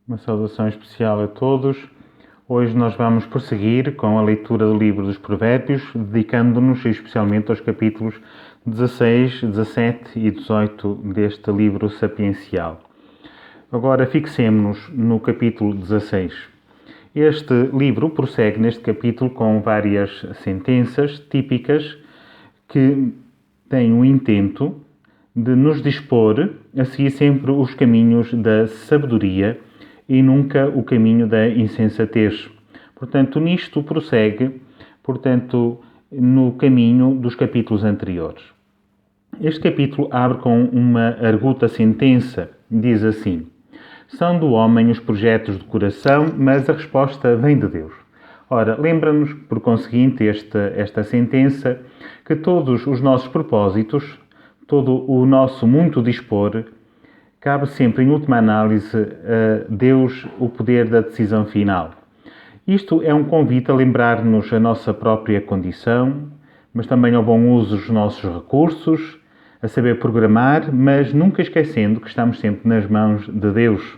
Uma saudação especial a todos. Hoje nós vamos prosseguir com a leitura do livro dos Provérbios, dedicando-nos especialmente aos capítulos 16, 17 e 18 deste livro sapiencial. Agora fixemo-nos no capítulo 16. Este livro prossegue neste capítulo com várias sentenças típicas que têm o intento de nos dispor a seguir sempre os caminhos da sabedoria e nunca o caminho da insensatez. Portanto, nisto prossegue, no caminho dos capítulos anteriores. Este capítulo abre com uma arguta sentença. Diz assim: são do homem os projetos do coração, mas a resposta vem de Deus. Ora, lembra-nos, por conseguinte, esta sentença, que todos os nossos propósitos, todo o nosso muito dispor, cabe sempre, em última análise, a Deus o poder da decisão final. Isto é um convite a lembrar-nos a nossa própria condição, mas também ao bom uso dos nossos recursos, a saber programar, mas nunca esquecendo que estamos sempre nas mãos de Deus.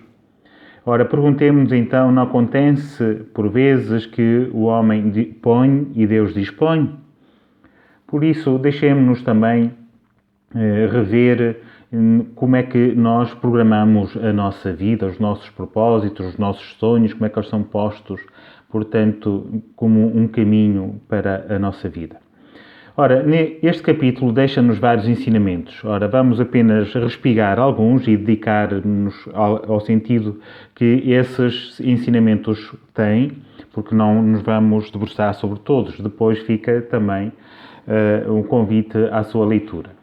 Ora, perguntemos-nos então, não acontece por vezes que o homem põe e Deus dispõe? Por isso, deixemos-nos também rever como é que nós programamos a nossa vida, os nossos propósitos, os nossos sonhos, como é que eles são postos, portanto, como um caminho para a nossa vida. Ora, este capítulo deixa-nos vários ensinamentos. Ora, vamos apenas respigar alguns e dedicar-nos ao sentido que esses ensinamentos têm, porque não nos vamos debruçar sobre todos. Depois fica também um convite à sua leitura.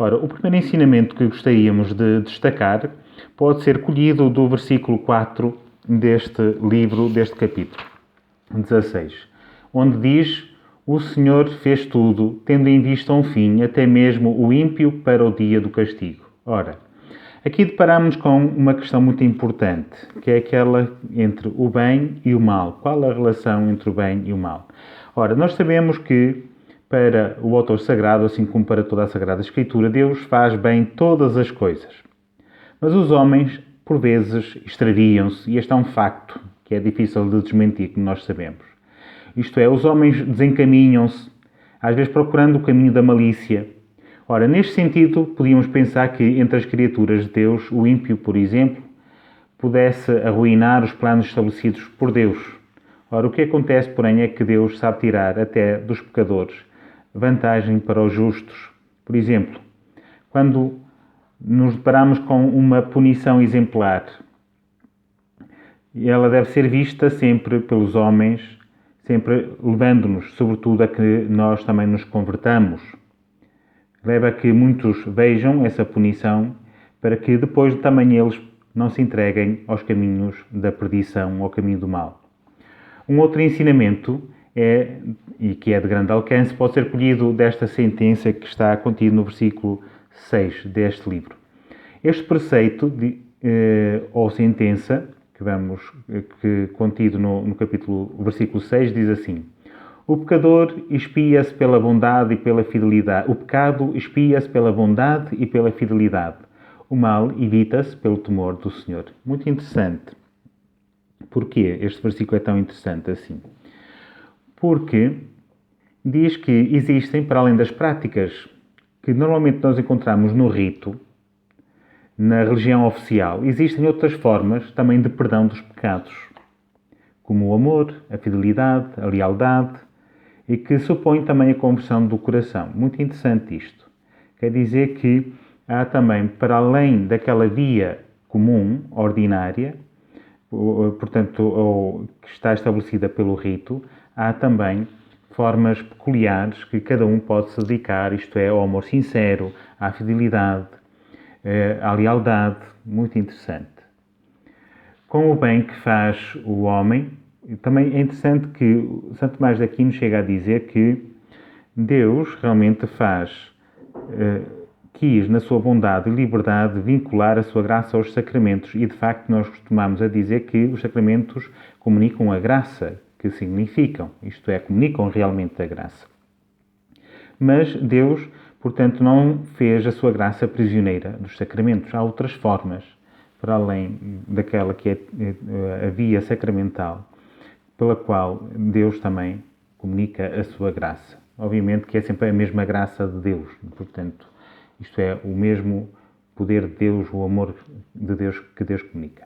Ora, o primeiro ensinamento que gostaríamos de destacar pode ser colhido do versículo 4 deste livro, deste capítulo 16, onde diz: o Senhor fez tudo, tendo em vista um fim, até mesmo o ímpio para o dia do castigo. Ora, aqui deparamos com uma questão muito importante, que é aquela entre o bem e o mal. Qual a relação entre o bem e o mal? Ora, nós sabemos que para o autor sagrado, assim como para toda a Sagrada Escritura, Deus faz bem todas as coisas. Mas os homens, por vezes, extraviam-se, e este é um facto que é difícil de desmentir, como nós sabemos. Isto é, os homens desencaminham-se, às vezes procurando o caminho da malícia. Ora, neste sentido, podíamos pensar que entre as criaturas de Deus, o ímpio, por exemplo, pudesse arruinar os planos estabelecidos por Deus. Ora, o que acontece, porém, é que Deus sabe tirar até dos pecadores vantagem para os justos. Por exemplo, quando nos deparamos com uma punição exemplar, ela deve ser vista sempre pelos homens, sempre levando-nos, sobretudo, a que nós também nos convertamos. Leva a que muitos vejam essa punição para que depois também eles não se entreguem aos caminhos da perdição, ao caminho do mal. Um outro ensinamento e que é de grande alcance, pode ser colhido desta sentença que está contida no versículo 6 deste livro. Este preceito, ou sentença, contido no capítulo, versículo 6, diz assim: o pecador expia-se pela bondade e pela fidelidade. O pecado expia-se pela bondade e pela fidelidade. O mal evita-se pelo temor do Senhor. Muito interessante. Porquê este versículo é tão interessante assim? Porque diz que existem, para além das práticas que normalmente nós encontramos no rito, na religião oficial, existem outras formas também de perdão dos pecados, como o amor, a fidelidade, a lealdade, e que supõem também a conversão do coração. Muito interessante isto. Quer dizer que há também, para além daquela via comum, ordinária, portanto, que está estabelecida pelo rito, há também formas peculiares que cada um pode se dedicar, isto é, ao amor sincero, à fidelidade, à lealdade. Muito interessante. Com o bem que faz o homem, também é interessante que Santo Tomás de Aquino chega a dizer que Deus realmente quis, na sua bondade e liberdade, vincular a sua graça aos sacramentos. E, de facto, nós costumamos a dizer que os sacramentos comunicam a graça que significam. Isto é, comunicam realmente a graça. Mas Deus, portanto, não fez a sua graça prisioneira dos sacramentos. Há outras formas para além daquela que é a via sacramental, pela qual Deus também comunica a sua graça. Obviamente que é sempre a mesma graça de Deus, portanto, isto é o mesmo poder de Deus, o amor de Deus que Deus comunica.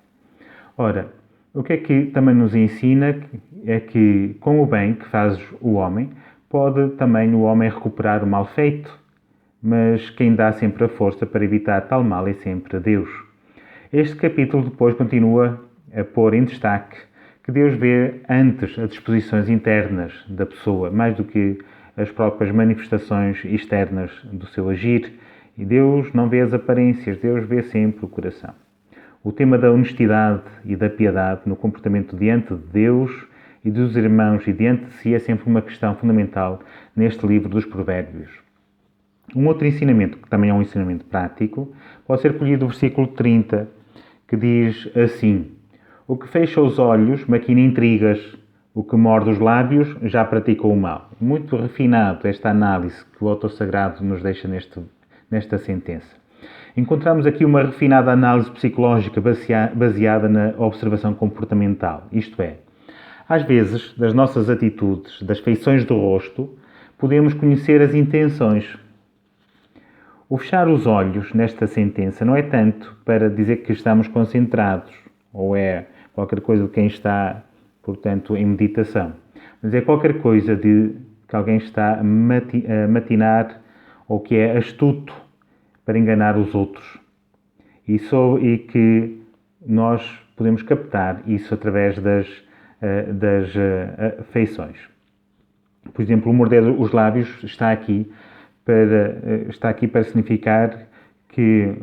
Ora, o que é que também nos ensina é que com o bem que faz o homem, pode também o homem recuperar o mal feito, mas quem dá sempre a força para evitar tal mal é sempre Deus. Este capítulo depois continua a pôr em destaque que Deus vê antes as disposições internas da pessoa, mais do que as próprias manifestações externas do seu agir. E Deus não vê as aparências, Deus vê sempre o coração. O tema da honestidade e da piedade no comportamento diante de Deus e dos irmãos e diante de si é sempre uma questão fundamental neste livro dos Provérbios. Um outro ensinamento, que também é um ensinamento prático, pode ser colhido do versículo 30, que diz assim: o que fecha os olhos maquina intrigas, o que morde os lábios já praticou o mal. Muito refinado esta análise que o autor sagrado nos deixa nesta sentença. Encontramos aqui uma refinada análise psicológica baseada na observação comportamental, isto é, às vezes, das nossas atitudes, das feições do rosto, podemos conhecer as intenções. O fechar os olhos nesta sentença não é tanto para dizer que estamos concentrados, ou é qualquer coisa de quem está, portanto, em meditação, mas é qualquer coisa de que alguém está a matinar ou que é astuto para enganar os outros. E que nós podemos captar isso através das feições. Por exemplo, o morder os lábios está aqui para significar que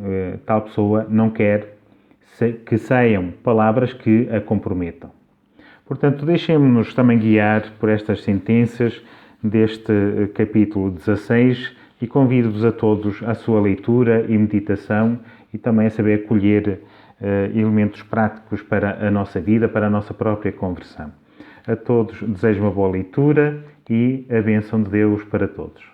tal pessoa não quer que saiam palavras que a comprometam. Portanto, deixemos-nos também guiar por estas sentenças deste capítulo 16 e convido-vos a todos à sua leitura e meditação e também a saber colher elementos práticos para a nossa vida, para a nossa própria conversão. A todos desejo uma boa leitura e a bênção de Deus para todos.